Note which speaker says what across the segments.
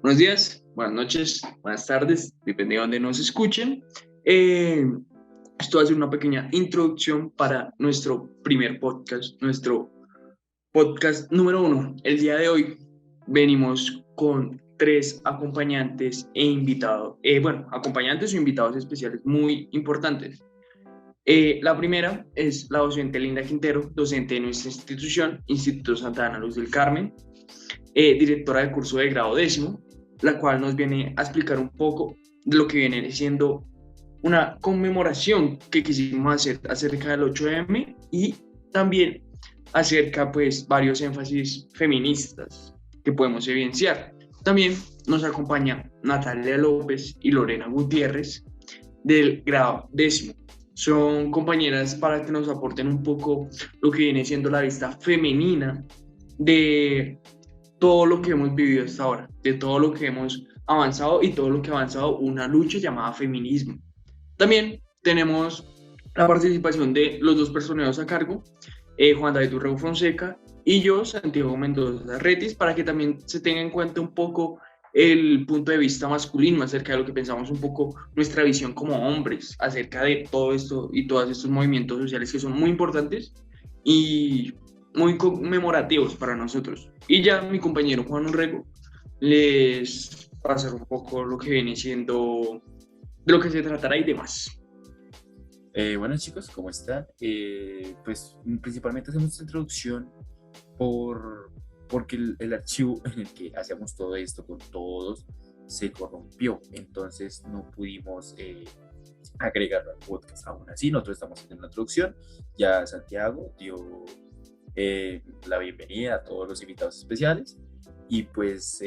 Speaker 1: Buenos días, buenas noches, buenas tardes, depende de donde nos escuchen. Eh, Esto va a ser una pequeña introducción para nuestro primer podcast, nuestro podcast número 1. El día de hoy venimos con tres acompañantes e invitados, acompañantes o invitados especiales muy importantes. La primera es la docente Linda Quintero, docente de nuestra institución, Instituto Santa Ana Luz del Carmen, directora del curso de grado décimo, la cual nos viene a explicar un poco de lo que viene siendo una conmemoración que quisimos hacer acerca del 8M y también acerca pues varios énfasis feministas que podemos evidenciar. También nos acompaña Natalia López y Lorena Gutiérrez del grado décimo. Son compañeras para que nos aporten un poco lo que viene siendo la vista femenina de todo lo que hemos vivido hasta ahora, de todo lo que hemos avanzado y todo lo que ha avanzado una lucha llamada feminismo. También tenemos la participación de los dos personeros a cargo, Juan David Urrego Fonseca y yo, Santiago Mendoza Retis, para que también se tenga en cuenta un poco el punto de vista masculino acerca de lo que pensamos un poco nuestra visión como hombres acerca de todo esto y todos estos movimientos sociales que son muy importantes y muy conmemorativos para nosotros. Y ya mi compañero Juan Urrego les va a hacer un poco lo que viene siendo de lo que se tratará y demás.
Speaker 2: Bueno chicos, ¿cómo están? Pues principalmente hacemos esta introducción porque el archivo en el que hacíamos todo esto con todos se corrompió, entonces no pudimos agregarlo al podcast. Aún así, nosotros estamos haciendo una introducción. Ya Santiago dio la bienvenida a todos los invitados especiales y pues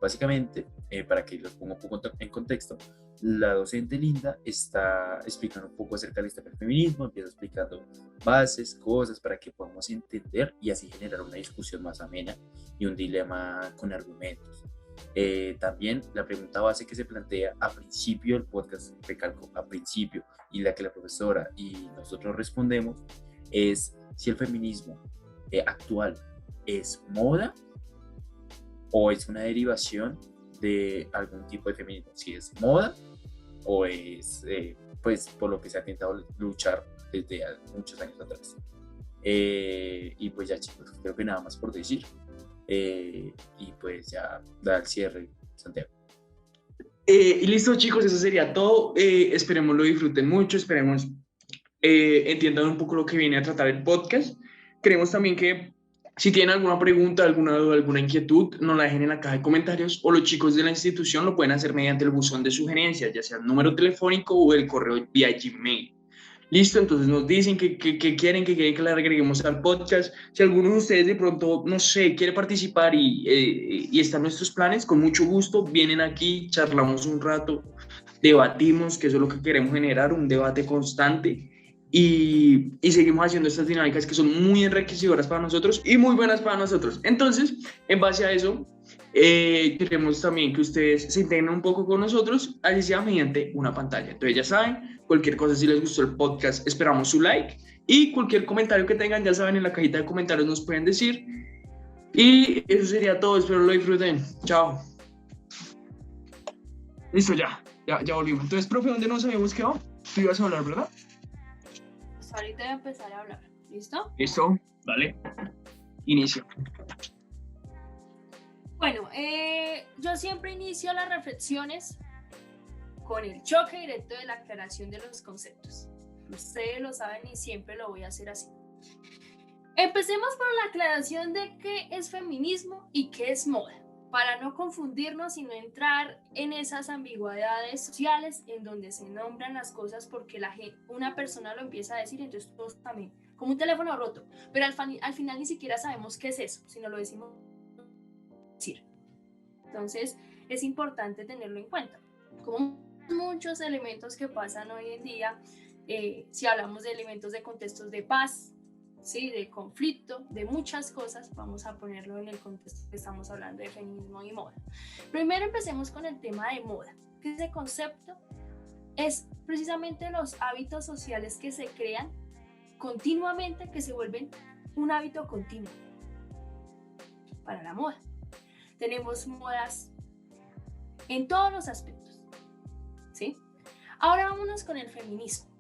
Speaker 2: básicamente, para que los ponga un poco en contexto, la docente Linda está explicando un poco acerca del feminismo, empieza explicando bases, cosas para que podamos entender y así generar una discusión más amena y un dilema con argumentos. También la pregunta base que se plantea a principio del podcast, recalco, a principio, y la que la profesora y nosotros respondemos es si el feminismo actual es moda o es una derivación de algún tipo de feminismo, si es moda o es pues por lo que se ha intentado luchar desde muchos años atrás. Y pues ya chicos, creo que nada más por decir, y pues ya da el cierre Santiago.
Speaker 1: Y listo chicos, eso sería todo. Esperemos lo disfruten mucho, esperemos entiendan un poco lo que viene a tratar el podcast. Queremos también que si tienen alguna pregunta, alguna duda, alguna inquietud, nos la dejen en la caja de comentarios o los chicos de la institución lo pueden hacer mediante el buzón de sugerencias, ya sea el número telefónico o el correo vía Gmail. Listo, entonces nos dicen que quieren que le agreguemos al podcast. Si alguno de ustedes de pronto, no sé, quiere participar y están nuestros planes, con mucho gusto, vienen aquí, charlamos un rato, debatimos, que eso es lo que queremos generar, un debate constante. Y seguimos haciendo estas dinámicas que son muy enriquecedoras para nosotros y muy buenas para nosotros. Entonces, en base a eso, queremos también que ustedes se integren un poco con nosotros, así sea mediante una pantalla. Entonces, ya saben, cualquier cosa, si les gustó el podcast, esperamos su like. Y cualquier comentario que tengan, ya saben, en la cajita de comentarios nos pueden decir. Y eso sería todo, espero lo disfruten. Chao. Listo, ya volvimos. Entonces, profe, ¿dónde nos habíamos quedado? Tú ibas a hablar, ¿verdad?
Speaker 3: Pues ahorita voy a empezar a hablar. ¿Listo?
Speaker 1: Listo, dale. Inicio.
Speaker 3: Bueno, yo siempre inicio las reflexiones con el choque directo de la aclaración de los conceptos. Ustedes lo saben y siempre lo voy a hacer así. Empecemos por la aclaración de qué es feminismo y qué es moda, para no confundirnos y no entrar en esas ambigüedades sociales en donde se nombran las cosas porque una persona lo empieza a decir, entonces todos también, como un teléfono roto, pero al final ni siquiera sabemos qué es eso, sino lo decimos decir. Entonces es importante tenerlo en cuenta. Como muchos elementos que pasan hoy en día, si hablamos de elementos de contextos de paz, ¿sí? De conflicto, de muchas cosas, vamos a ponerlo en el contexto que estamos hablando de feminismo y moda. Primero empecemos con el tema de moda, que ese concepto es precisamente los hábitos sociales que se crean continuamente, que se vuelven un hábito continuo para la moda. Tenemos modas en todos los aspectos, ¿sí? Ahora vámonos con el feminismo.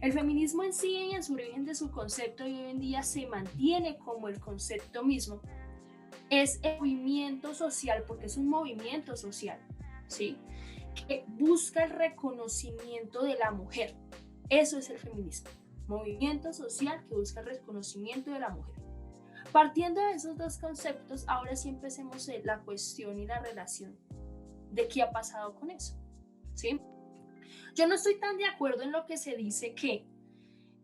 Speaker 3: El feminismo en sí y en su origen de su concepto y hoy en día se mantiene como el concepto mismo. Es el movimiento social, porque es un movimiento social, ¿sí? Que busca el reconocimiento de la mujer. Eso es el feminismo. Movimiento social que busca el reconocimiento de la mujer. Partiendo de esos dos conceptos, ahora sí empecemos la cuestión y la relación de qué ha pasado con eso, ¿sí? Yo no estoy tan de acuerdo en lo que se dice que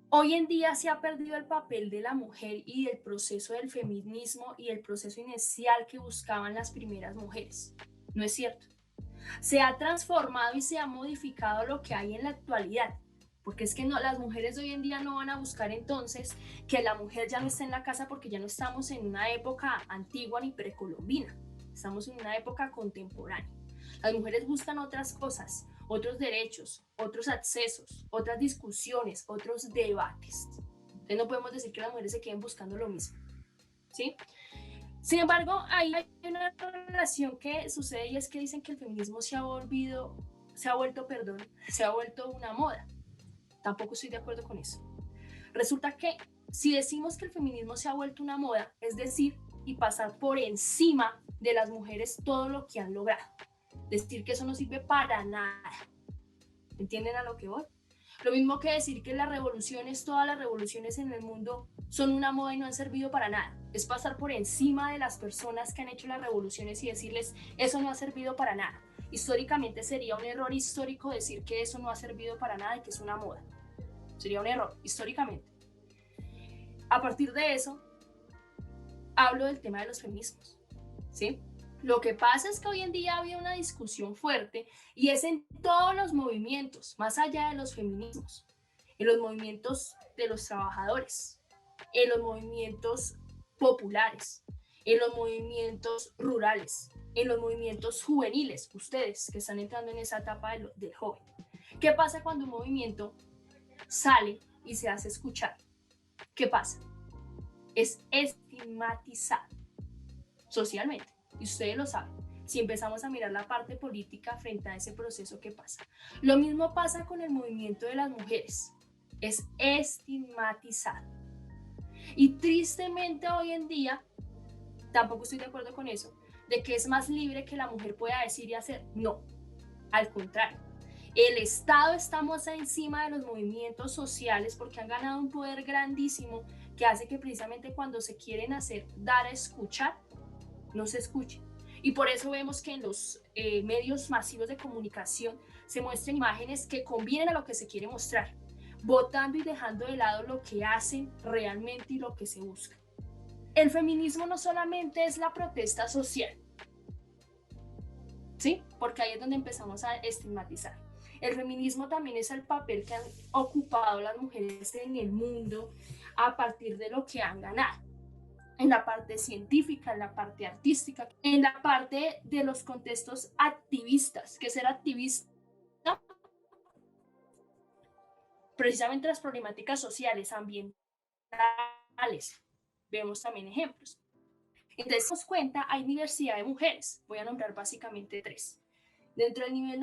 Speaker 3: hoy en día se ha perdido el papel de la mujer y el proceso del feminismo y el proceso inicial que buscaban las primeras mujeres. No es cierto. Se ha transformado y se ha modificado lo que hay en la actualidad. Porque es que no, las mujeres de hoy en día no van a buscar entonces que la mujer ya no esté en la casa porque ya no estamos en una época antigua ni precolombina. Estamos en una época contemporánea. Las mujeres buscan otras cosas, otros derechos, otros accesos, otras discusiones, otros debates. Entonces no podemos decir que las mujeres se queden buscando lo mismo, ¿sí? Sin embargo, hay una relación que sucede y es que dicen que el feminismo se ha vuelto una moda. Tampoco estoy de acuerdo con eso. Resulta que si decimos que el feminismo se ha vuelto una moda, es decir, y pasar por encima de las mujeres todo lo que han logrado. Decir que eso no sirve para nada. ¿Entienden a lo que voy? Lo mismo que decir que las revoluciones, todas las revoluciones en el mundo son una moda y no han servido para nada. Es pasar por encima de las personas que han hecho las revoluciones y decirles eso no ha servido para nada. Históricamente sería un error histórico decir que eso no ha servido para nada y que es una moda. Sería un error históricamente. A partir de eso, hablo del tema de los feminismos, ¿sí? Lo que pasa es que hoy en día había una discusión fuerte y es en todos los movimientos, más allá de los feminismos, en los movimientos de los trabajadores, en los movimientos populares, en los movimientos rurales, en los movimientos juveniles, ustedes que están entrando en esa etapa del joven. ¿Qué pasa cuando un movimiento sale y se hace escuchar? ¿Qué pasa? Es estigmatizado socialmente. Y ustedes lo saben, si empezamos a mirar la parte política frente a ese proceso que pasa. Lo mismo pasa con el movimiento de las mujeres, es estigmatizado. Y tristemente hoy en día, tampoco estoy de acuerdo con eso, de que es más libre que la mujer pueda decir y hacer. No, al contrario. El Estado está más encima de los movimientos sociales porque han ganado un poder grandísimo que hace que precisamente cuando se quieren hacer, dar a escuchar, no se escuche. Y por eso vemos que en los medios masivos de comunicación se muestran imágenes que convienen a lo que se quiere mostrar, votando y dejando de lado lo que hacen realmente y lo que se busca. El feminismo no solamente es la protesta social, ¿sí? Porque ahí es donde empezamos a estigmatizar. El feminismo también es el papel que han ocupado las mujeres en el mundo a partir de lo que han ganado. En la parte científica, en la parte artística, en la parte de los contextos activistas, que ser activista, precisamente las problemáticas sociales, ambientales, vemos también ejemplos. Entonces, nos cuenta, hay diversidad de mujeres, voy a nombrar básicamente 3. Dentro del nivel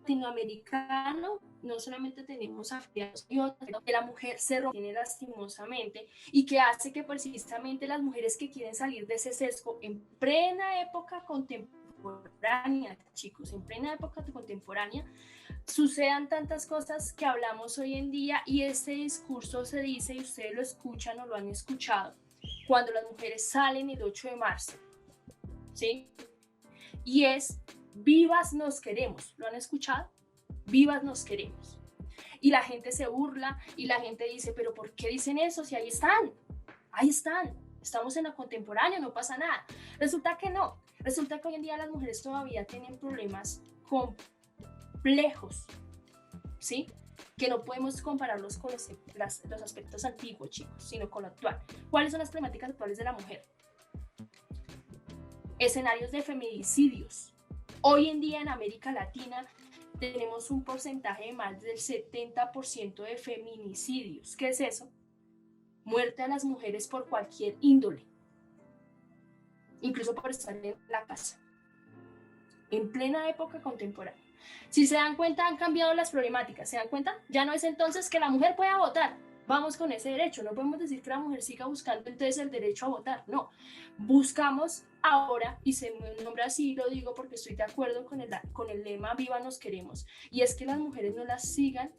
Speaker 3: latinoamericano, no solamente tenemos afiliados y otros, que la mujer se rompe lastimosamente y que hace que precisamente las mujeres que quieren salir de ese sesgo en plena época contemporánea, chicos, en plena época contemporánea, sucedan tantas cosas que hablamos hoy en día y este discurso se dice, y ustedes lo escuchan o lo han escuchado, cuando las mujeres salen el 8 de marzo, ¿sí? Y es vivas nos queremos, ¿lo han escuchado? Vivas nos queremos. Y la gente se burla y la gente dice, pero ¿por qué dicen eso? Si ahí están, estamos en la contemporánea, no pasa nada. Resulta que no, resulta que hoy en día las mujeres todavía tienen problemas complejos, ¿sí? Que no podemos compararlos con los aspectos antiguos, chicos, sino con lo actual. ¿Cuáles son las problemáticas actuales de la mujer? Escenarios de feminicidios. Hoy en día en América Latina tenemos un porcentaje de más del 70% de feminicidios. ¿Qué es eso? Muerte a las mujeres por cualquier índole. incluso por estar en la casa, en plena época contemporánea. Si se dan cuenta, han cambiado las problemáticas, ¿se dan cuenta? Ya no es entonces que la mujer pueda votar, vamos con ese derecho, no podemos decir que la mujer siga buscando entonces el derecho a votar, no, buscamos ahora, y se me nombra así, lo digo porque estoy de acuerdo con el lema Viva nos queremos, y es que las mujeres no las sigan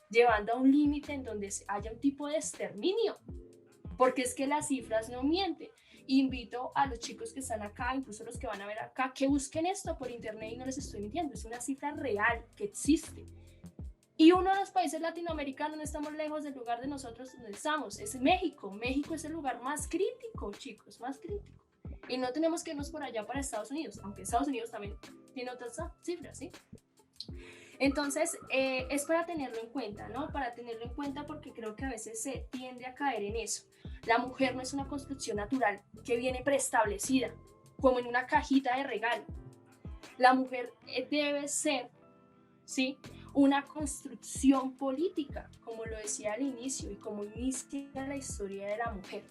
Speaker 3: llevando a un límite en donde haya un tipo de exterminio, porque es que las cifras no mienten. Invito a los chicos que están acá, incluso los que van a ver acá, que busquen esto por internet y no les estoy mintiendo, es una cifra real que existe. Y uno de los países latinoamericanos, no estamos lejos del lugar de nosotros donde estamos, es México. México es el lugar más crítico, chicos, más crítico. Y no tenemos que irnos por allá para Estados Unidos, aunque Estados Unidos también tiene otras cifras, ¿sí? Entonces, es para tenerlo en cuenta, ¿no? Para tenerlo en cuenta porque creo que a veces se tiende a caer en eso. La mujer no es una construcción natural que viene preestablecida, como en una cajita de regalo. La mujer debe ser, ¿sí?, una construcción política, como lo decía al inicio y como inicia la historia de la mujer.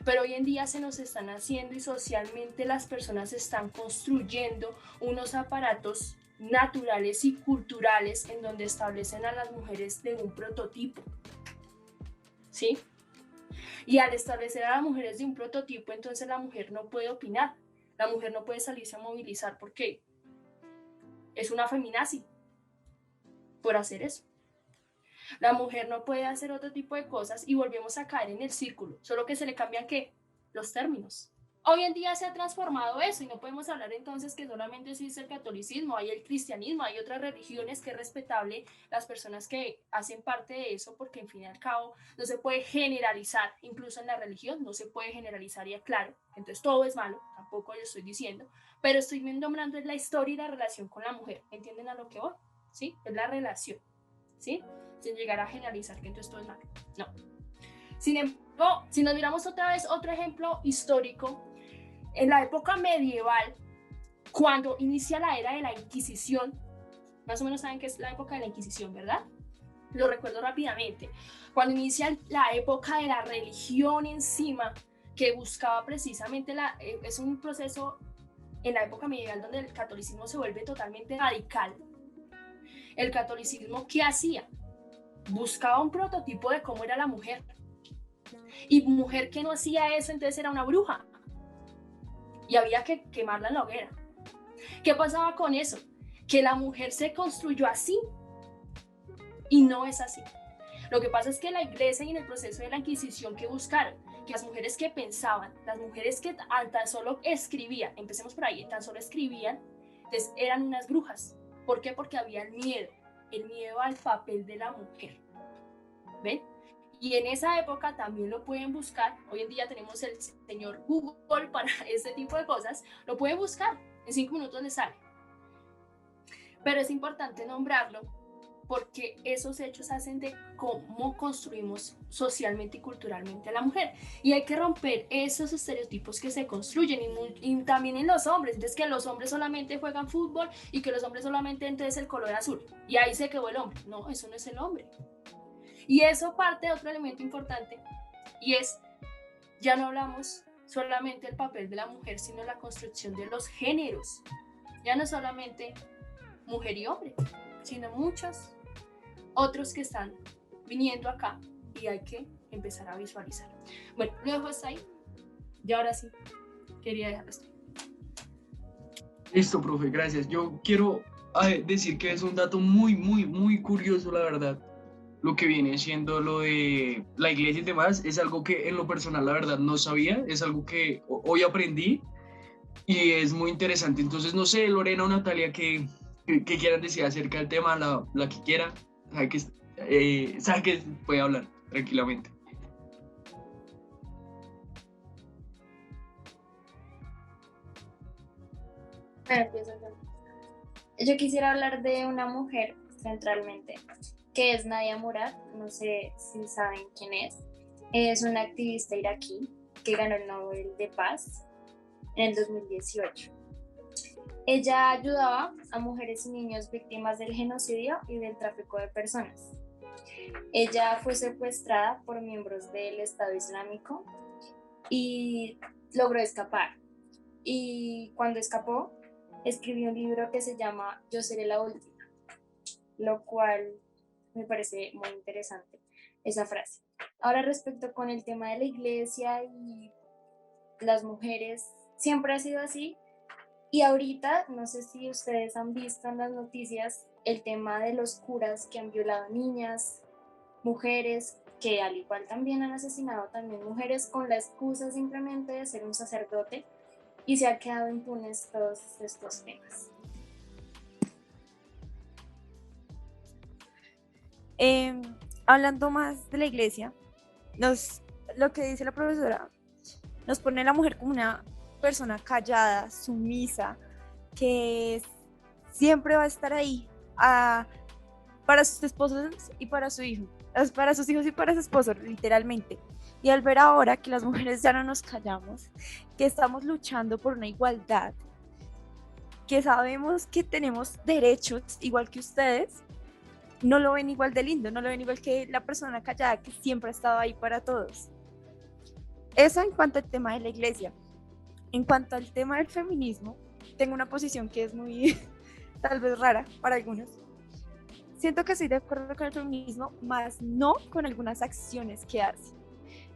Speaker 3: Pero hoy en día se nos están haciendo y socialmente las personas están construyendo unos aparatos naturales y culturales en donde establecen a las mujeres de un prototipo, ¿sí? Y al establecer a las mujeres de un prototipo, entonces la mujer no puede opinar, la mujer no puede salirse a movilizar porque es una feminazi por hacer eso. La mujer no puede hacer otro tipo de cosas y volvemos a caer en el círculo, solo que se le cambian ¿qué? Los términos. Hoy en día se ha transformado eso y no podemos hablar entonces que solamente existe el catolicismo, hay el cristianismo, hay otras religiones que es respetable las personas que hacen parte de eso porque en fin y al cabo no se puede generalizar, incluso en la religión no se puede generalizar y aclaro, entonces todo es malo, tampoco lo estoy diciendo, pero estoy nombrando la historia y la relación con la mujer, ¿entienden a lo que voy? ¿Sí? Es la relación, ¿sí? Sin llegar a generalizar que entonces todo es malo, no. Sin embargo, si nos miramos otra vez otro ejemplo histórico, en la época medieval, cuando inicia la era de la Inquisición, más o menos saben que es la época de la Inquisición, ¿verdad? Lo recuerdo rápidamente. Cuando inicia la época de la religión encima, que buscaba precisamente es un proceso en la época medieval donde el catolicismo se vuelve totalmente radical. El catolicismo, ¿qué hacía? Buscaba un prototipo de cómo era la mujer. Y mujer que no hacía eso, entonces era una bruja. Y había que quemarla en la hoguera. ¿Qué pasaba con eso? Que la mujer se construyó así y no es así. Lo que pasa es que la iglesia y en el proceso de la Inquisición que buscaron, que las mujeres que pensaban, las mujeres que tan solo escribían, empecemos por ahí, tan solo escribían, entonces eran unas brujas. ¿Por qué? Porque había el miedo al papel de la mujer. ¿Ven? Y en esa época también lo pueden buscar. Hoy en día tenemos el señor Google para este tipo de cosas. Lo pueden buscar. En 5 minutos les sale. Pero es importante nombrarlo porque esos hechos hacen de cómo construimos socialmente y culturalmente a la mujer. Y hay que romper esos estereotipos que se construyen y también en los hombres. Entonces que los hombres solamente juegan fútbol y que los hombres solamente entonces el color azul. Y ahí se quedó el hombre. No, eso no es el hombre. Y eso parte de otro elemento importante y es, ya no hablamos solamente del papel de la mujer, sino la construcción de los géneros. Ya no solamente mujer y hombre, sino muchos otros que están viniendo acá y hay que empezar a visualizar. Bueno, lo dejo hasta ahí y ahora sí, quería dejarlo hasta ahí.
Speaker 1: Listo, profe, gracias. Yo quiero decir que es un dato muy curioso, la verdad. Lo que viene siendo lo de la iglesia y demás, es algo que en lo personal, la verdad, no sabía, es algo que hoy aprendí y es muy interesante. Entonces, no sé, Lorena o Natalia, ¿qué quieran decir acerca del tema? La que quiera, sabe que puede hablar tranquilamente.
Speaker 4: Yo quisiera hablar de una mujer centralmente, que es Nadia Murad, no sé si saben quién es. Es una activista iraquí que ganó el Nobel de Paz en el 2018. Ella ayudaba a mujeres y niños víctimas del genocidio y del tráfico de personas. Ella fue secuestrada por miembros del Estado Islámico y logró escapar. y cuando escapó escribió un libro que se llama Yo seré la última, lo cual me parece muy interesante esa frase. Ahora respecto con el tema de la iglesia y las mujeres, siempre ha sido así. Y ahorita, no sé si ustedes han visto en las noticias el tema de los curas que han violado niñas, mujeres, que al igual también han asesinado también mujeres con la excusa simplemente de ser un sacerdote, y se ha quedado impunes todos estos temas.
Speaker 5: Hablando más de la iglesia, lo que dice la profesora nos pone a la mujer como una persona callada, sumisa, que siempre va a estar ahí para sus esposos y para su hijo, para sus hijos y para su esposo, literalmente. Y al ver ahora que las mujeres ya no nos callamos, que estamos luchando por una igualdad, que sabemos que tenemos derechos igual que ustedes, no lo ven igual de lindo, no lo ven igual que la persona callada que siempre ha estado ahí para todos. Eso en cuanto al tema de la iglesia. En cuanto al tema del feminismo, tengo una posición que es muy, tal vez rara para algunos. Siento que estoy de acuerdo con el feminismo, más no con algunas acciones que hace.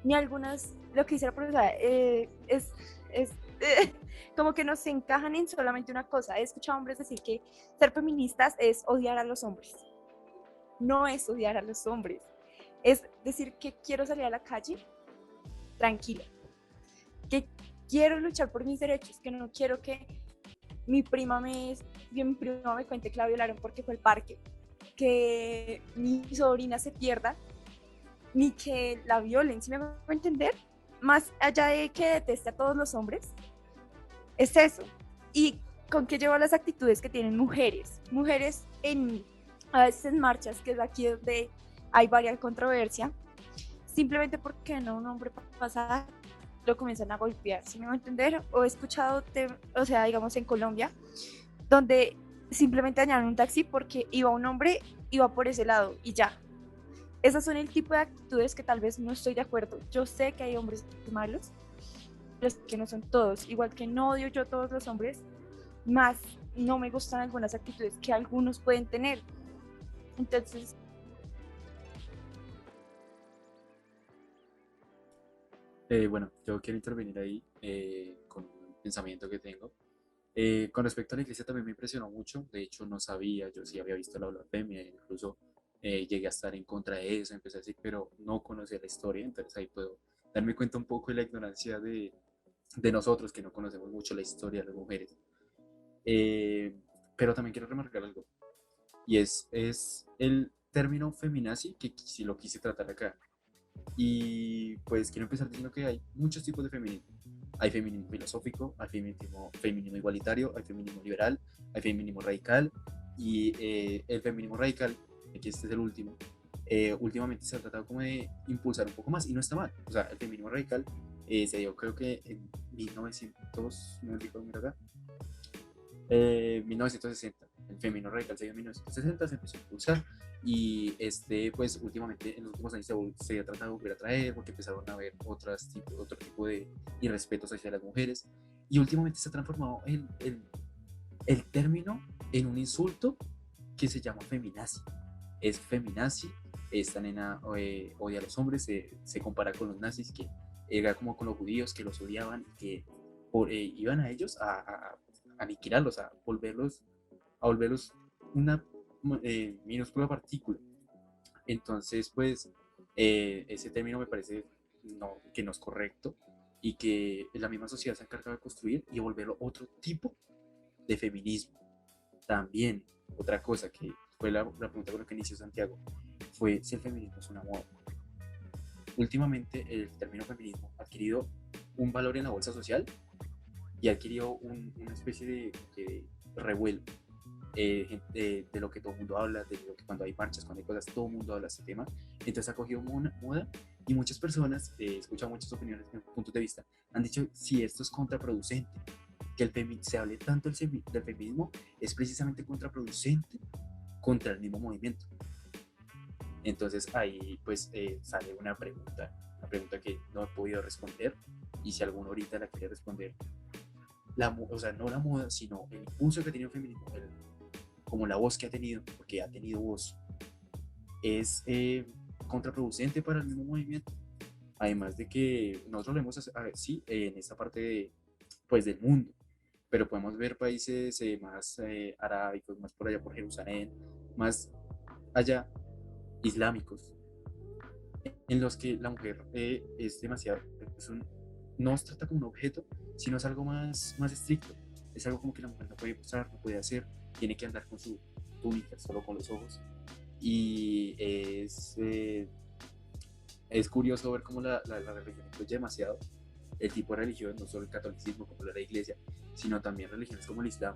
Speaker 5: Ni algunas, lo que dice la profesora, como que no se encajan en solamente una cosa. He escuchado hombres decir que ser feministas es odiar a los hombres. No es odiar a los hombres. Es decir que quiero salir a la calle tranquila. Que quiero luchar por mis derechos, que no quiero que mi prima me cuente que la violaron porque fue al parque, que mi sobrina se pierda, ni que la violen, ¿sí me va a entender? Más allá de que deteste a todos los hombres, es eso. Y con qué llevo las actitudes que tienen mujeres a veces en marchas, que es aquí donde hay varias controversia, simplemente porque no un hombre pasa lo comienzan a golpear, ¿sí me va a entender? O he escuchado, o sea, digamos en Colombia, donde simplemente dañaron un taxi porque iba un hombre, iba por ese lado y ya. Esas son el tipo de actitudes que tal vez no estoy de acuerdo. Yo sé que hay hombres malos, pero que no son todos. Igual que no odio yo a todos los hombres, más no me gustan algunas actitudes que algunos pueden tener. Entonces,
Speaker 2: Bueno, yo quiero intervenir ahí con un pensamiento que tengo. Con respecto a la iglesia también me impresionó mucho. De hecho, no sabía, yo sí había visto la blasfemia, incluso llegué a estar en contra de eso, empecé a decir, pero no conocía la historia, entonces ahí puedo darme cuenta un poco de la ignorancia de nosotros que no conocemos mucho la historia de las mujeres. Eh, pero también quiero remarcar algo, y es el término feminazi que si lo quise tratar acá. Y pues quiero empezar diciendo que hay muchos tipos de feminismo. Hay feminismo filosófico, hay feminismo igualitario, hay feminismo liberal, hay feminismo radical. Y el feminismo radical, que este es el último, últimamente se ha tratado como de impulsar un poco más y no está mal. O sea, el feminismo radical se dio creo que en 1900, no me dijo, mira acá, 1960. El feminismo radical se dio en 1960, se empezó a impulsar y pues últimamente en los últimos años se ha tratado de volver a traer porque empezaron a haber otro tipo de irrespetos hacia las mujeres y últimamente se ha transformado el término en un insulto que se llama feminazi. Es feminazi, esta nena odia a los hombres, se compara con los nazis, que era como con los judíos que los odiaban, que iban a ellos a aniquilarlos, a volverlos una minúscula partícula. Entonces, pues, ese término me parece que no es correcto y que la misma sociedad se ha encargado de construir y volverlo otro tipo de feminismo. También, otra cosa que fue la pregunta con la que inició Santiago, fue si el feminismo es una moda. Últimamente, el término feminismo ha adquirido un valor en la bolsa social y ha adquirido una especie de revuelo de lo que todo el mundo habla, de lo que cuando hay marchas, cuando hay cosas, todo el mundo habla de este tema. Entonces ha cogido moda y muchas personas, he escuchado muchas opiniones, puntos de vista, han dicho si esto es contraproducente, que se hable tanto del feminismo es precisamente contraproducente contra el mismo movimiento. Entonces ahí pues sale una pregunta que no he podido responder y si alguno ahorita la quiere responder, o sea, no la moda, sino el impulso que ha tenido el feminismo, como la voz que ha tenido, porque ha tenido voz, es contraproducente para el mismo movimiento. Además de que nosotros lo vemos sí, en esta parte pues, del mundo, pero podemos ver países más arábicos, más por allá por Jerusalén, más allá islámicos, en los que la mujer es demasiado, no se trata como un objeto, sino es algo más estricto. Es algo como que la mujer no puede mostrar, no puede hacer, tiene que andar con su túnica, solo con los ojos. Y es curioso ver cómo la religión influye demasiado. El tipo de religión, no solo el catolicismo como la iglesia, sino también religiones como el islam,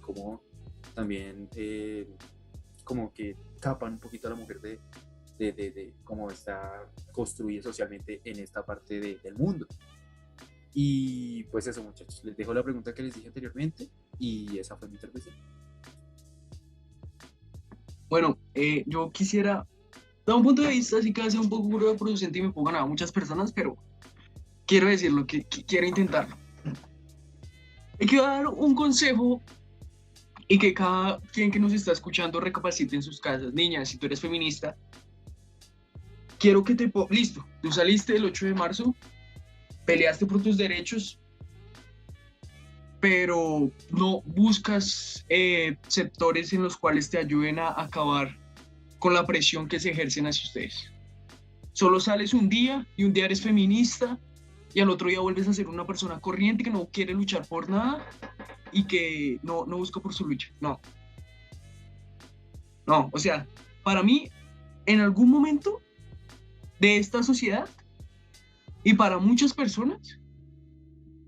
Speaker 2: como también como que capan un poquito a la mujer de cómo está construida socialmente en esta parte del mundo. Y pues eso, muchachos, les dejo la pregunta que les dije anteriormente y esa fue mi intervención.
Speaker 1: Bueno, yo quisiera dar un punto de vista, así que va a ser un poco producente y me pongan a muchas personas, pero quiero decirlo, que quiero intentarlo. Y quiero dar un consejo y que cada quien que nos está escuchando recapacite en sus casas. Niña, si tú eres feminista, quiero que listo, tú saliste el 8 de marzo, peleaste por tus derechos, pero no buscas sectores en los cuales te ayuden a acabar con la presión que se ejercen hacia ustedes. Solo sales un día y un día eres feminista y al otro día vuelves a ser una persona corriente que no quiere luchar por nada y que no busca por su lucha. No, o sea, para mí, en algún momento de esta sociedad y para muchas personas,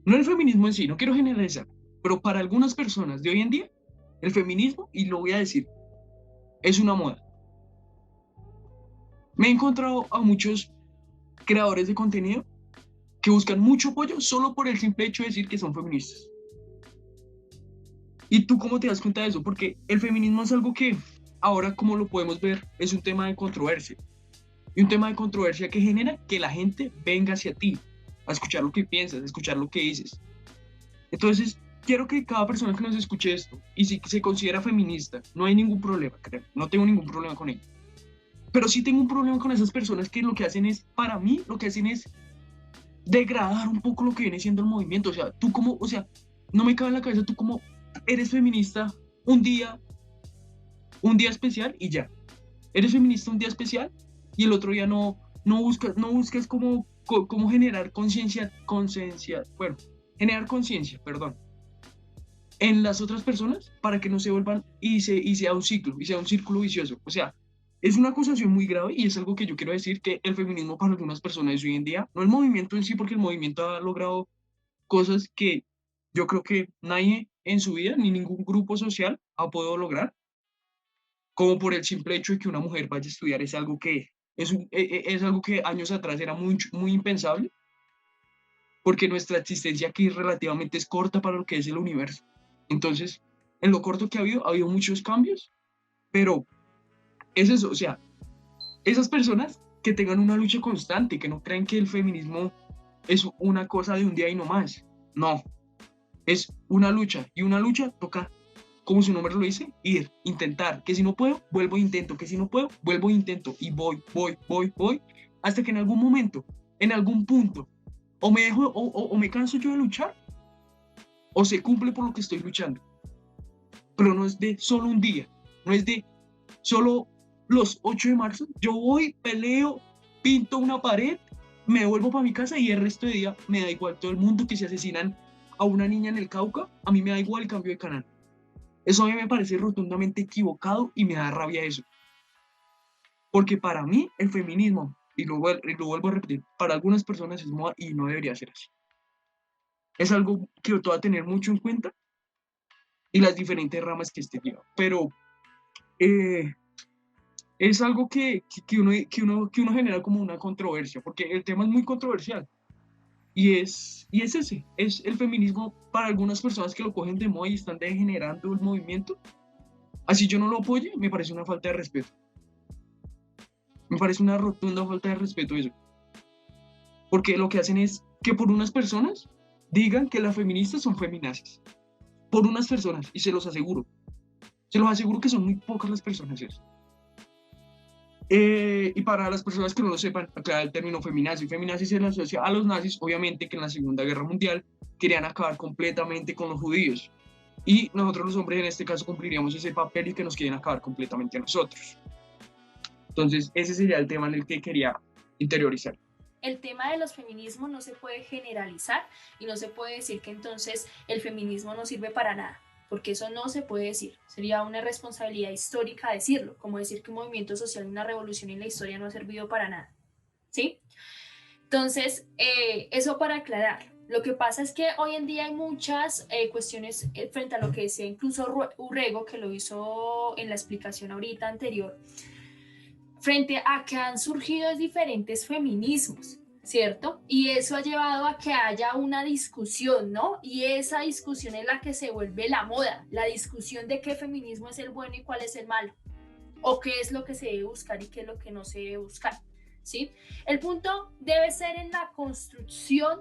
Speaker 1: no el feminismo en sí, no quiero generalizar, pero para algunas personas de hoy en día, el feminismo, y lo voy a decir, es una moda. Me he encontrado a muchos creadores de contenido que buscan mucho apoyo solo por el simple hecho de decir que son feministas. ¿Y tú cómo te das cuenta de eso? Porque el feminismo es algo que ahora, como lo podemos ver, es un tema de controversia. Y un tema de controversia que genera que la gente venga hacia ti a escuchar lo que piensas, a escuchar lo que dices. Entonces, quiero que cada persona que nos escuche esto, y si se considera feminista, no hay ningún problema, creo, no tengo ningún problema con ello. Pero sí tengo un problema con esas personas que lo que hacen es, para mí, lo que hacen es degradar un poco lo que viene siendo el movimiento. O sea, tú como, o sea, no me cabe en la cabeza, tú como eres feminista un día especial y ya. Eres feminista un día especial y el otro día no buscas como generar generar conciencia, perdón, en las otras personas para que no se vuelvan y sea un círculo vicioso. O sea, es una acusación muy grave y es algo que yo quiero decir, que el feminismo para algunas personas hoy en día, no el movimiento en sí, porque el movimiento ha logrado cosas que yo creo que nadie en su vida, ni ningún grupo social ha podido lograr, como por el simple hecho de que una mujer vaya a estudiar, es algo que es algo que años atrás era muy impensable, porque nuestra existencia aquí relativamente es corta para lo que es el universo. Entonces, en lo corto que ha habido muchos cambios, pero es eso, o sea, esas personas que tengan una lucha constante, que no crean que el feminismo es una cosa de un día y no más. No, es una lucha, y una lucha toca, como su nombre lo dice, ir, intentar, que si no puedo, vuelvo e intento, que si no puedo, vuelvo e intento, y voy, hasta que en algún momento, en algún punto, o me dejo, o me canso yo de luchar, o se cumple por lo que estoy luchando. Pero no es de solo un día, no es de solo los 8 de marzo, yo voy, peleo, pinto una pared, me devuelvo para mi casa y el resto de día me da igual. Todo el mundo que se asesinan a una niña en el Cauca, a mí me da igual el cambio de canal. Eso a mí me parece rotundamente equivocado y me da rabia eso. Porque para mí el feminismo, y lo vuelvo a repetir, para algunas personas es moda y no debería ser así. Es algo que yo tengo que tener mucho en cuenta y las diferentes ramas que este lleva. Pero es algo que uno genera como una controversia, porque el tema es muy controversial. Y es ese, es el feminismo para algunas personas que lo cogen de moda y están degenerando el movimiento. Así yo no lo apoye, me parece una falta de respeto. Me parece una rotunda falta de respeto eso. Porque lo que hacen es que por unas personas digan que las feministas son feminazis. Por unas personas, y se los aseguro. Se los aseguro que son muy pocas las personas esas. Y para las personas que no lo sepan, acá el término feminazi. Feminazi se le asocia a los nazis, obviamente que en la Segunda Guerra Mundial querían acabar completamente con los judíos. Y nosotros los hombres en este caso cumpliríamos ese papel y que nos quieren acabar completamente a nosotros. Entonces ese sería el tema en el que quería interiorizar.
Speaker 3: El tema de los feminismos no se puede generalizar y no se puede decir que entonces el feminismo no sirve para nada, porque eso no se puede decir. Sería una responsabilidad histórica decirlo, como decir que un movimiento social, una revolución en la historia no ha servido para nada, ¿sí? Entonces, eso para aclarar. Lo que pasa es que hoy en día hay muchas cuestiones frente a lo que decía incluso Urrego, que lo hizo en la explicación ahorita anterior, frente a que han surgido diferentes feminismos, ¿cierto? Y eso ha llevado a que haya una discusión, ¿no? Y esa discusión es la que se vuelve la moda, la discusión de qué feminismo es el bueno y cuál es el malo, o qué es lo que se debe buscar y qué es lo que no se debe buscar, ¿sí? El punto debe ser en la construcción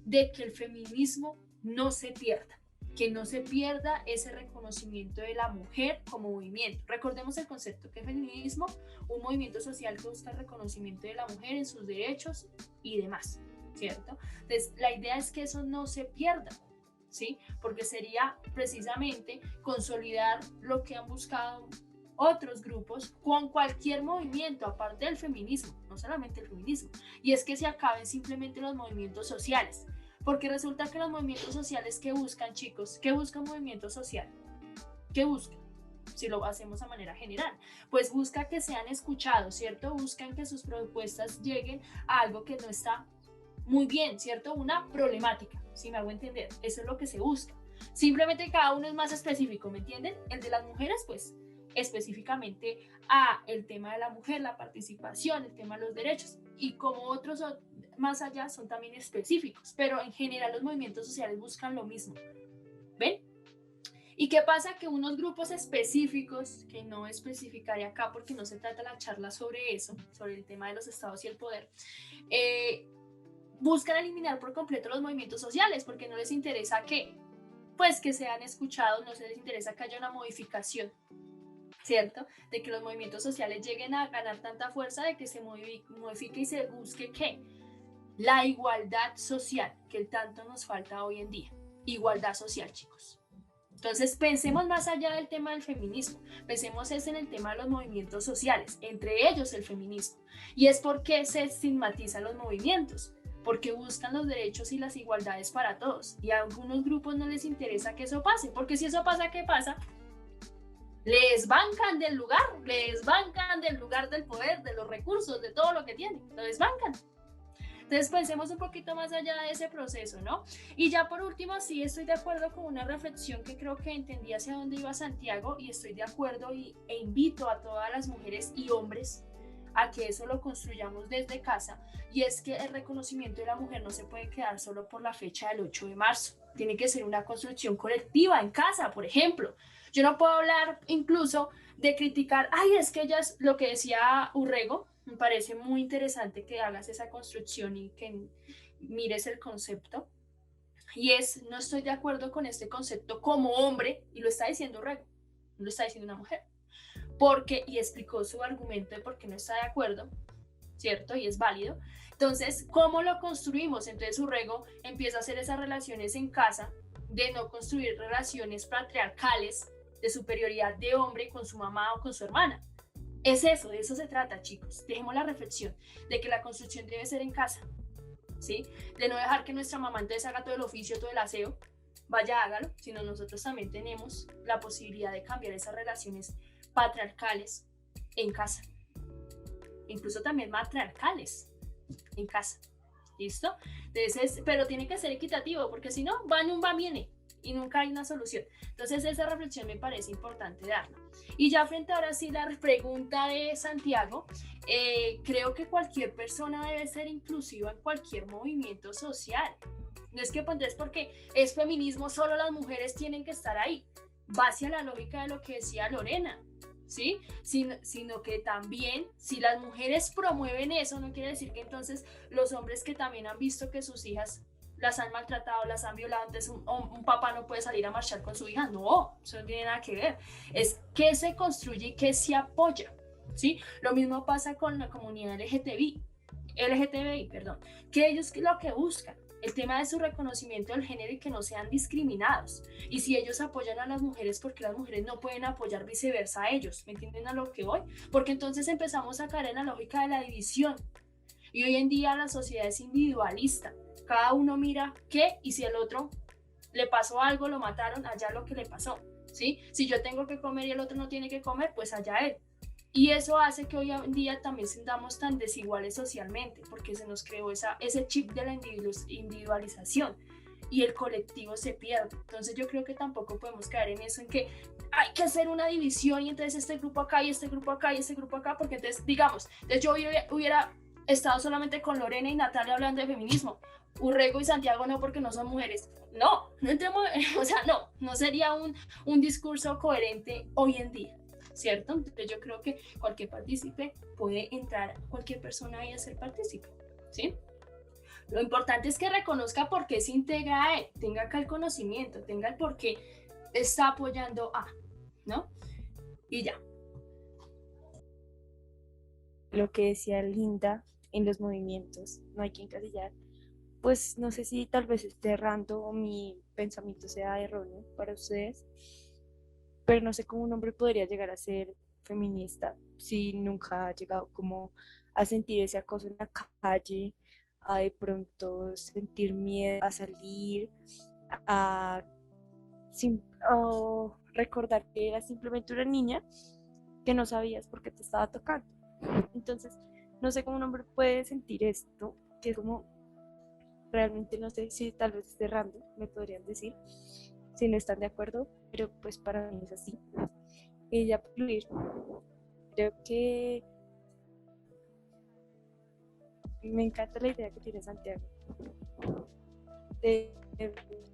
Speaker 3: de que el feminismo no se pierda, que no se pierda ese reconocimiento de la mujer como movimiento. Recordemos el concepto que es feminismo, un movimiento social que busca el reconocimiento de la mujer en sus derechos y demás, ¿cierto? Entonces, la idea es que eso no se pierda, ¿sí? Porque sería precisamente consolidar lo que han buscado otros grupos con cualquier movimiento, aparte del feminismo, no solamente el feminismo, y es que se acaben simplemente los movimientos sociales. Porque resulta que los movimientos sociales, ¿qué buscan, chicos? ¿Qué busca un movimiento social? ¿Qué busca? Si lo hacemos a manera general, pues busca que sean escuchados, ¿cierto? Buscan que sus propuestas lleguen a algo que no está muy bien, ¿cierto? Una problemática, si me hago entender. Eso es lo que se busca. Simplemente cada uno es más específico, ¿me entienden? El de las mujeres, pues, específicamente a el tema de la mujer, la participación, el tema de los derechos, y como otros más allá son también específicos, pero en general los movimientos sociales buscan lo mismo, ¿ven? ¿Y qué pasa? Que unos grupos específicos, que no especificaré acá porque no se trata la charla sobre eso, sobre el tema de los estados y el poder, buscan eliminar por completo los movimientos sociales porque no les interesa que, pues, que sean escuchados, no les interesa que haya una modificación, ¿cierto? De que los movimientos sociales lleguen a ganar tanta fuerza, de que se modifique y se busque ¿qué? La igualdad social, que tanto nos falta hoy en día. Igualdad social, chicos. Entonces, pensemos más allá del tema del feminismo. Pensemos en el tema de los movimientos sociales, entre ellos el feminismo. Y es porque se estigmatizan los movimientos, porque buscan los derechos y las igualdades para todos. Y a algunos grupos no les interesa que eso pase, porque si eso pasa, ¿qué pasa? Les bancan del lugar del poder, de los recursos, de todo lo que tienen, lo desbancan. Entonces pensemos un poquito más allá de ese proceso, ¿no? Y ya por último, sí estoy de acuerdo con una reflexión que creo que entendí hacia dónde iba Santiago, y estoy de acuerdo e invito a todas las mujeres y hombres a que eso lo construyamos desde casa, y es que el reconocimiento de la mujer no se puede quedar solo por la fecha del 8 de marzo, tiene que ser una construcción colectiva en casa, por ejemplo. Yo no puedo hablar incluso de criticar, ay, es que ella es lo que decía Urrego, me parece muy interesante que hagas esa construcción y que mires el concepto. Y es, no estoy de acuerdo con este concepto como hombre, y lo está diciendo Urrego, no lo está diciendo una mujer. Porque, y explicó su argumento de por qué no está de acuerdo, ¿cierto? Y es válido. Entonces, ¿cómo lo construimos? Entonces Urrego empieza a hacer esas relaciones en casa, de no construir relaciones patriarcales, de superioridad de hombre con su mamá o con su hermana. Es eso, de eso se trata, chicos. Dejemos la reflexión de que la construcción debe ser en casa, ¿sí? De no dejar que nuestra mamá entonces haga todo el oficio, todo el aseo, vaya, hágalo, sino nosotros también tenemos la posibilidad de cambiar esas relaciones patriarcales en casa, incluso también matriarcales en casa, ¿listo? Entonces, pero tiene que ser equitativo, porque si no, va en un va viene y nunca hay una solución. Entonces esa reflexión me parece importante darla. Y ya frente ahora sí la pregunta de Santiago, creo que cualquier persona debe ser inclusiva en cualquier movimiento social. No es que pues, porque es feminismo, solo las mujeres tienen que estar ahí. Va hacia la lógica de lo que decía Lorena, ¿sí? Sino que también, si las mujeres promueven eso, no quiere decir que entonces los hombres que también han visto que sus hijas las han maltratado, las han violado, entonces un papá no puede salir a marchar con su hija. No, eso no tiene nada que ver. Es qué se construye y qué se apoya, ¿sí? Lo mismo pasa con la comunidad LGTBI, perdón, que ellos lo que buscan, el tema de su reconocimiento del género y que no sean discriminados. Y si ellos apoyan a las mujeres, ¿por qué las mujeres no pueden apoyar viceversa a ellos? ¿Me entienden a lo que voy? Porque entonces empezamos a caer en la lógica de la división. Y hoy en día la sociedad es individualista. Cada uno mira qué y si el otro le pasó algo, lo mataron, allá lo que le pasó, ¿sí? Si yo tengo que comer y el otro no tiene que comer, pues allá él. Y eso hace que hoy en día también sintamos tan desiguales socialmente, porque se nos creó ese chip de la individualización y el colectivo se pierde. Entonces yo creo que tampoco podemos caer en eso, en que hay que hacer una división y entonces este grupo acá y este grupo acá y este grupo acá, porque entonces, digamos, entonces yo hubiera estado solamente con Lorena y Natalia hablando de feminismo, Urrego y Santiago no, porque no son mujeres. No entremos, o sea, no sería un discurso coherente hoy en día, ¿cierto? Entonces yo creo que cualquier partícipe puede entrar, cualquier persona y hacer partícipe, ¿sí? Lo importante es que reconozca por qué se integra a él, tenga acá el conocimiento, tenga el por qué está apoyando a, ¿no? Y ya.
Speaker 5: Lo que decía Linda en los movimientos, no hay que encasillar, pues no sé si tal vez esté errando o mi pensamiento sea erróneo para ustedes, pero no sé cómo un hombre podría llegar a ser feminista si nunca ha llegado como a sentir ese acoso en la calle, a de pronto sentir miedo a salir, a o recordar que eras simplemente una niña que no sabías por qué te estaba tocando. Entonces, no sé cómo un hombre puede sentir esto, que es como, realmente no sé si tal vez esté errando, me podrían decir, si no están de acuerdo, pero pues para mí es así. Y ya por concluir, creo que me encanta la idea que tiene Santiago.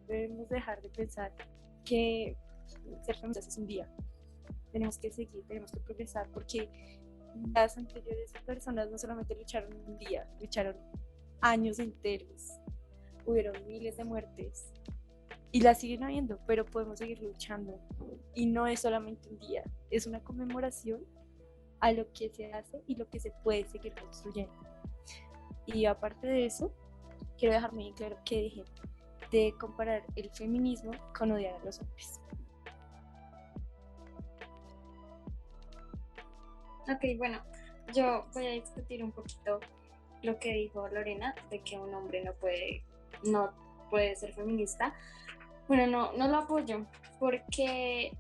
Speaker 5: Debemos dejar de pensar que ser feministas es un día. Tenemos que seguir, tenemos que progresar, porque las anteriores personas no solamente lucharon un día, lucharon años enteros, hubieron miles de muertes y las siguen habiendo, pero podemos seguir luchando. Y no es solamente un día, es una conmemoración a lo que se hace y lo que se puede seguir construyendo. Y aparte de eso, quiero dejar muy claro que dejen de comparar el feminismo con odiar a los hombres.
Speaker 4: Ok, bueno, yo voy a discutir un poquito lo que dijo Lorena, de que un hombre no puede ser feminista. Bueno, no lo apoyo, porque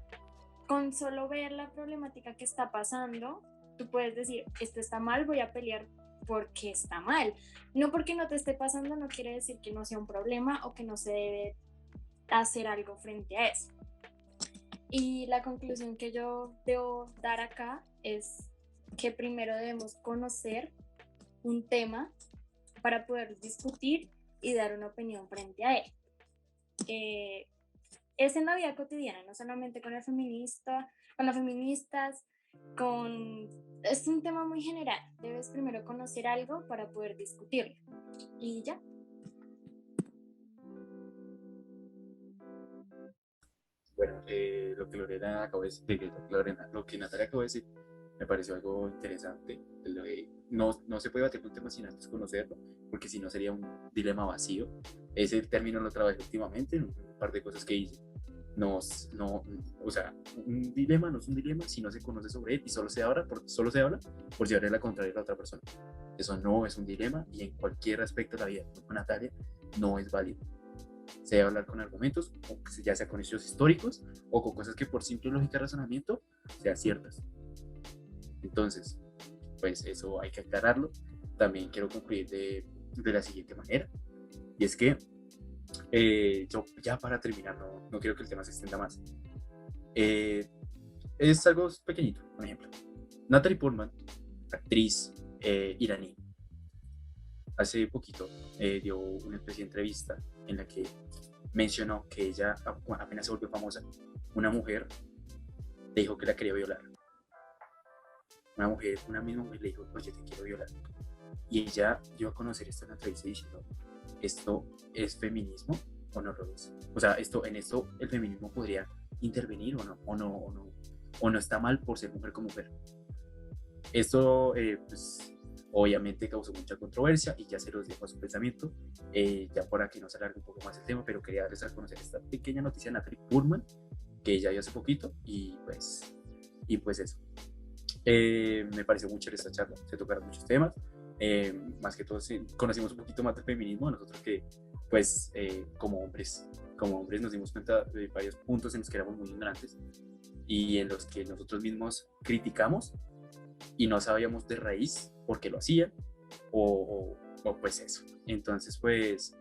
Speaker 4: con solo ver la problemática que está pasando, tú puedes decir, esto está mal, voy a pelear porque está mal. No porque no te esté pasando, no quiere decir que no sea un problema o que no se debe hacer algo frente a eso. Y la conclusión que yo debo dar acá es que primero debemos conocer un tema para poder discutir y dar una opinión frente a él. Es en la vida cotidiana, no solamente con las feministas, es un tema muy general. Debes primero conocer algo para poder discutirlo. Y ya.
Speaker 2: Bueno, lo que Lorena acabó de decir, lo que Natalia acabó de decir, me pareció algo interesante. No se puede debatir un tema sin antes conocerlo, porque si no sería un dilema vacío. Ese término lo trabajé últimamente en un par de cosas que hice. O sea, un dilema no es un dilema si no se conoce sobre él y solo se habla por llevarle la contraria a la otra persona. Eso no es un dilema y en cualquier aspecto de la vida con Natalia no es válido. Se debe hablar con argumentos, ya sea con hechos históricos o con cosas que por simple lógica de razonamiento sean ciertas. Entonces, pues eso hay que aclararlo. También quiero concluir de la siguiente manera, y es que yo ya para terminar, no quiero que el tema se extienda más. Es algo pequeñito, por ejemplo. Natalie Portman, actriz iraní, hace poquito dio una especie de entrevista en la que mencionó que ella, apenas se volvió famosa, una mujer le dijo que la quería violar. Una misma mujer le dijo, oye, te quiero violar. Y ella dio a conocer esto en la entrevista diciendo, ¿esto es feminismo o no lo es? O sea, en esto el feminismo podría intervenir o no está mal por ser mujer con mujer. Esto, pues, obviamente causó mucha controversia y ya se los dejo a su pensamiento, ya para que no se alargue un poco más el tema, pero quería darles a conocer esta pequeña noticia de Natalie Portman, que ella dio hace poquito, y pues eso. Me pareció muy chévere esta charla, se tocaron muchos temas, más que todo conocimos un poquito más del feminismo, nosotros que, pues, como hombres nos dimos cuenta de varios puntos en los que éramos muy ignorantes y en los que nosotros mismos criticamos y no sabíamos de raíz por qué lo hacían o pues eso. Entonces, pues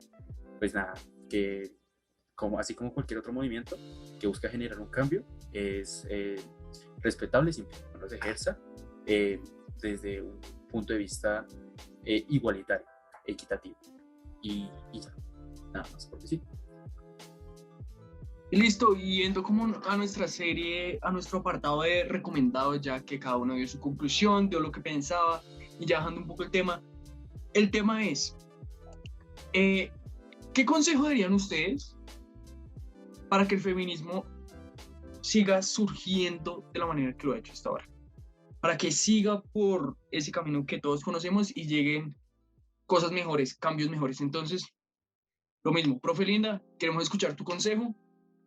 Speaker 2: nada, que así como cualquier otro movimiento que busca generar un cambio, es respetable siempre que uno los ejerza desde un punto de vista igualitario, equitativo. Y ya, nada más por decir.
Speaker 1: Y listo, y yendo como a nuestra serie, a nuestro apartado de recomendados, ya que cada uno dio su conclusión, dio lo que pensaba, y ya dejando un poco el tema es, ¿qué consejo darían ustedes para que el feminismo siga surgiendo de la manera que lo ha hecho hasta ahora? Para que siga por ese camino que todos conocemos y lleguen cosas mejores, cambios mejores. Entonces, lo mismo, profe Linda, queremos escuchar tu consejo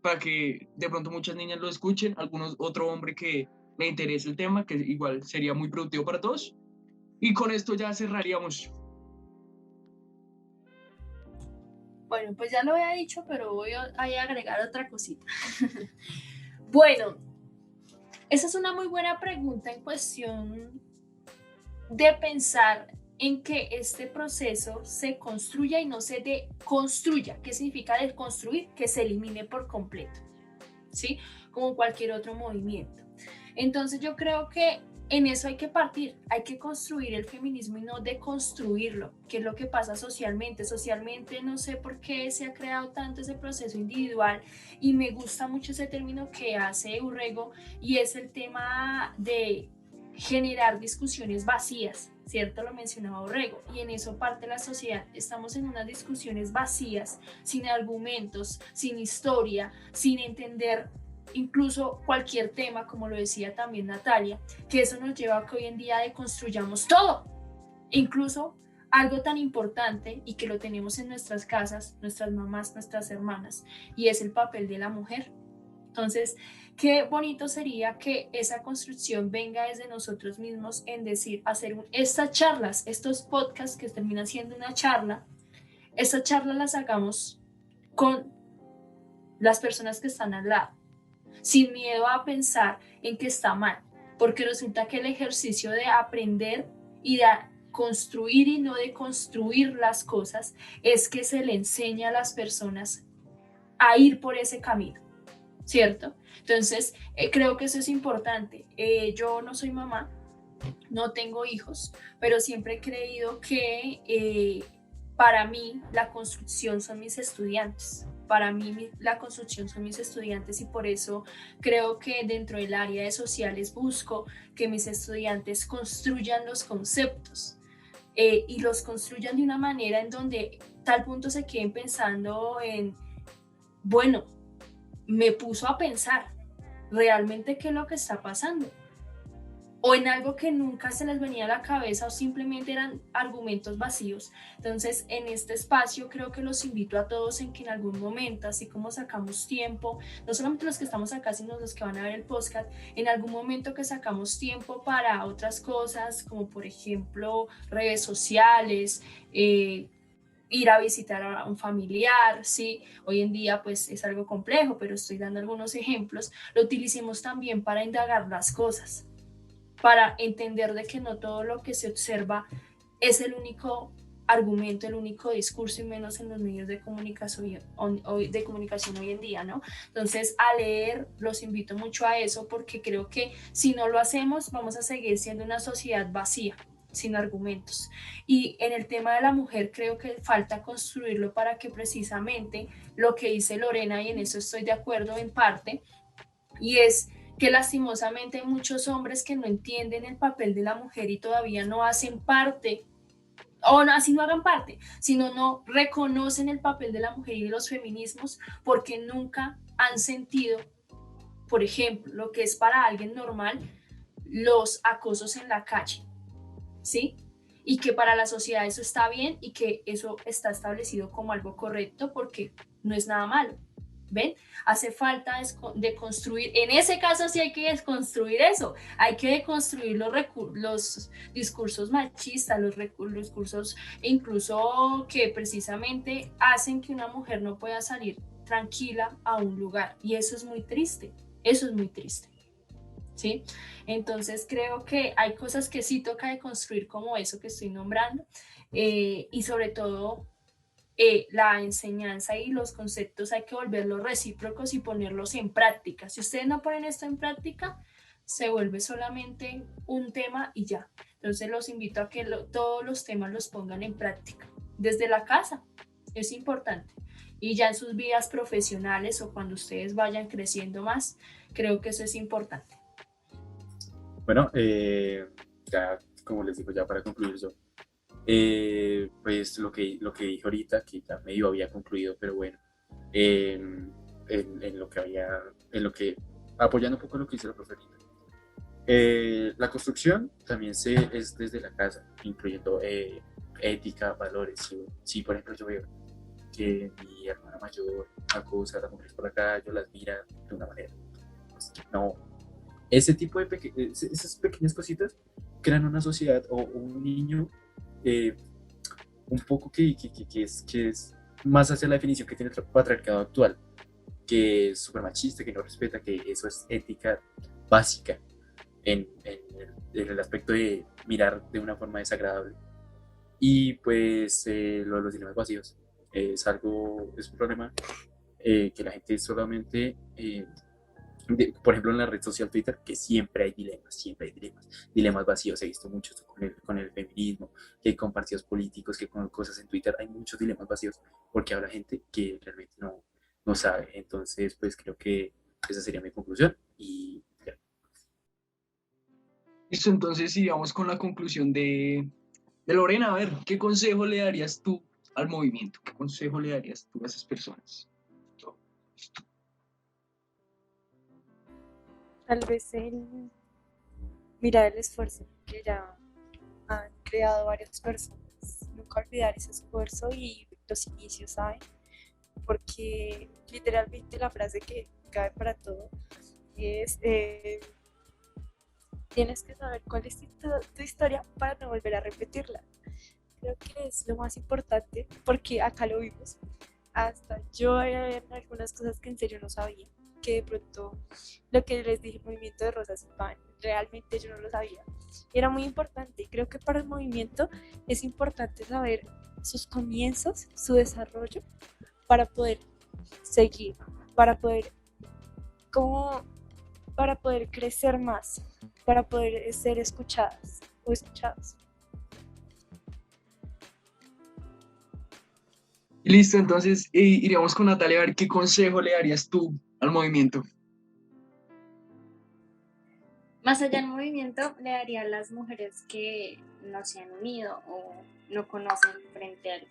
Speaker 1: para que de pronto muchas niñas lo escuchen, otro hombre que le interese el tema, que igual sería muy productivo para todos. Y con esto ya cerraríamos.
Speaker 3: Bueno, pues ya lo había dicho, pero voy a agregar otra cosita. Bueno, esa es una muy buena pregunta en cuestión de pensar en que este proceso se construya y no se deconstruya. ¿Qué significa deconstruir? Que se elimine por completo, ¿sí? Como cualquier otro movimiento. Entonces yo creo que en eso hay que partir, hay que construir el feminismo y no deconstruirlo, que es lo que pasa socialmente. Socialmente no sé por qué se ha creado tanto ese proceso individual y me gusta mucho ese término que hace Urrego y es el tema de generar discusiones vacías, ¿cierto? Lo mencionaba Urrego, y en eso parte la sociedad. Estamos en unas discusiones vacías, sin argumentos, sin historia, sin entender incluso cualquier tema, como lo decía también Natalia, que eso nos lleva a que hoy en día deconstruyamos todo, incluso algo tan importante y que lo tenemos en nuestras casas, nuestras mamás, nuestras hermanas, y es el papel de la mujer. Entonces, qué bonito sería que esa construcción venga desde nosotros mismos en decir, hacer estas charlas, estos podcasts que terminan siendo una charla, estas charlas las hagamos con las personas que están al lado, sin miedo a pensar en que está mal, porque resulta que el ejercicio de aprender y de construir y no de construir las cosas es que se le enseña a las personas a ir por ese camino, ¿cierto? Entonces, creo que eso es importante. Yo no soy mamá, no tengo hijos, pero siempre he creído que para mí la construcción son mis estudiantes. Para mí la construcción son mis estudiantes y por eso creo que dentro del área de sociales busco que mis estudiantes construyan los conceptos y los construyan de una manera en donde tal punto se queden pensando en, bueno, me puso a pensar realmente qué es lo que está pasando o en algo que nunca se les venía a la cabeza o simplemente eran argumentos vacíos. Entonces, en este espacio creo que los invito a todos en que en algún momento, así como sacamos tiempo, no solamente los que estamos acá, sino los que van a ver el podcast, en algún momento que sacamos tiempo para otras cosas, como por ejemplo redes sociales, ir a visitar a un familiar, ¿sí? Hoy en día pues es algo complejo, pero estoy dando algunos ejemplos, lo utilicemos también para indagar las cosas, para entender de que no todo lo que se observa es el único argumento, el único discurso, y menos en los medios de comunicación hoy en día, ¿no? Entonces, a leer, los invito mucho a eso, porque creo que si no lo hacemos, vamos a seguir siendo una sociedad vacía, sin argumentos. Y en el tema de la mujer, creo que falta construirlo para que precisamente lo que dice Lorena, y en eso estoy de acuerdo en parte, y es que lastimosamente hay muchos hombres que no entienden el papel de la mujer y todavía no hacen parte o no, así no hagan parte, sino no reconocen el papel de la mujer y de los feminismos porque nunca han sentido, por ejemplo, lo que es para alguien normal, los acosos en la calle, ¿sí? Y que para la sociedad eso está bien y que eso está establecido como algo correcto porque no es nada malo. ¿Ven? Hace falta deconstruir, en ese caso sí hay que desconstruir eso, hay que deconstruir los discursos machistas, los discursos incluso que precisamente hacen que una mujer no pueda salir tranquila a un lugar y eso es muy triste, ¿sí? Entonces creo que hay cosas que sí toca deconstruir como eso que estoy nombrando y sobre todo la enseñanza y los conceptos hay que volverlos recíprocos y ponerlos en práctica. Si ustedes no ponen esto en práctica, se vuelve solamente un tema y ya. Entonces los invito a que todos los temas los pongan en práctica. Desde la casa, es importante. Y ya en sus vidas profesionales o cuando ustedes vayan creciendo más, creo que eso es importante.
Speaker 2: Bueno, ya como les digo, ya para concluir yo, pues lo que dije ahorita, que ya medio había concluido, pero bueno, en lo que, apoyando un poco lo que dice la profe Rita, la construcción también es desde la casa, incluyendo ética, valores. Si, por ejemplo, yo veo que mi hermana mayor acosa a las mujeres por la calle, yo las mira de una manera, pues, no, ese tipo de esas pequeñas cositas crean una sociedad o un niño un poco que es más hacia la definición que tiene el patriarcado actual, que es súper machista, que no respeta, que eso es ética básica en el aspecto de mirar de una forma desagradable. Y pues lo de los dilemas vacíos es un problema que la gente solamente... por ejemplo, en la red social Twitter, que siempre hay dilemas vacíos. He visto muchos con el feminismo, que con partidos políticos, que con cosas en Twitter, hay muchos dilemas vacíos, porque habla gente que realmente no sabe. Entonces, pues creo que esa sería mi conclusión. Y ya.
Speaker 1: Listo, entonces sigamos con la conclusión de Lorena. A ver, ¿qué consejo le darías tú al movimiento? ¿Qué consejo le darías tú a esas personas?
Speaker 5: Tal vez mirar el esfuerzo que ya han creado varias personas, nunca olvidar ese esfuerzo y los inicios, ¿saben? Porque literalmente la frase que cabe para todo es tienes que saber cuál es tu historia para no volver a repetirla. Creo que es lo más importante porque acá lo vimos. Hasta yo había algunas cosas que en serio no sabía, que de pronto lo que les dije, el movimiento de Rosas y Pan, realmente yo no lo sabía. Era muy importante y creo que para el movimiento es importante saber sus comienzos, su desarrollo, para poder seguir, para poder crecer más, para poder ser escuchadas o escuchados.
Speaker 1: Listo, entonces iríamos con Natalia a ver qué consejo le darías tú al movimiento.
Speaker 4: Más allá del movimiento, le daría a las mujeres que no se han unido o no conocen frente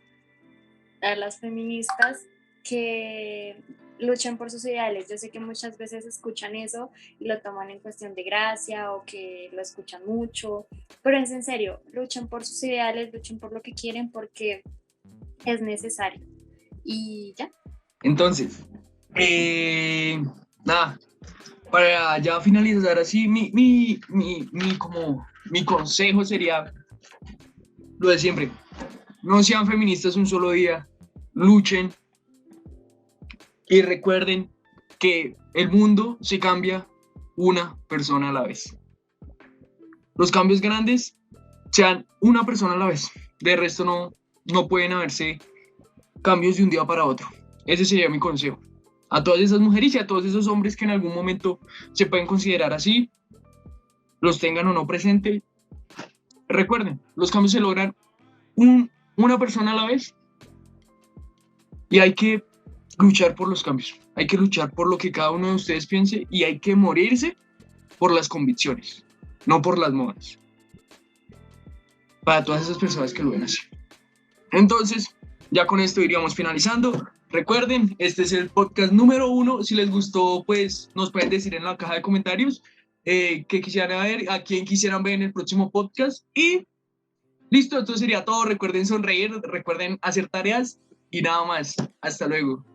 Speaker 4: a las feministas que luchan por sus ideales. Yo sé que muchas veces escuchan eso y lo toman en cuestión de gracia o que lo escuchan mucho, pero es en serio, luchan por sus ideales, luchan por lo que quieren porque es necesario. Y ya.
Speaker 1: Entonces, nada, para ya finalizar así, mi consejo sería lo de siempre. No sean feministas un solo día, luchen y recuerden que el mundo se cambia una persona a la vez. Los cambios grandes sean una persona a la vez. De resto no pueden haberse cambios de un día para otro. Ese sería mi consejo. A todas esas mujeres y a todos esos hombres que en algún momento se pueden considerar así, los tengan o no presente, recuerden, los cambios se logran una persona a la vez y hay que luchar por los cambios. Hay que luchar por lo que cada uno de ustedes piense y hay que morirse por las convicciones, no por las modas. Para todas esas personas que lo ven así. Entonces, ya con esto iríamos finalizando. Recuerden, este es el podcast número 1. Si les gustó, pues nos pueden decir en la caja de comentarios qué quisieran ver, a quién quisieran ver en el próximo podcast. Y listo, esto sería todo. Recuerden sonreír, recuerden hacer tareas y nada más. Hasta luego.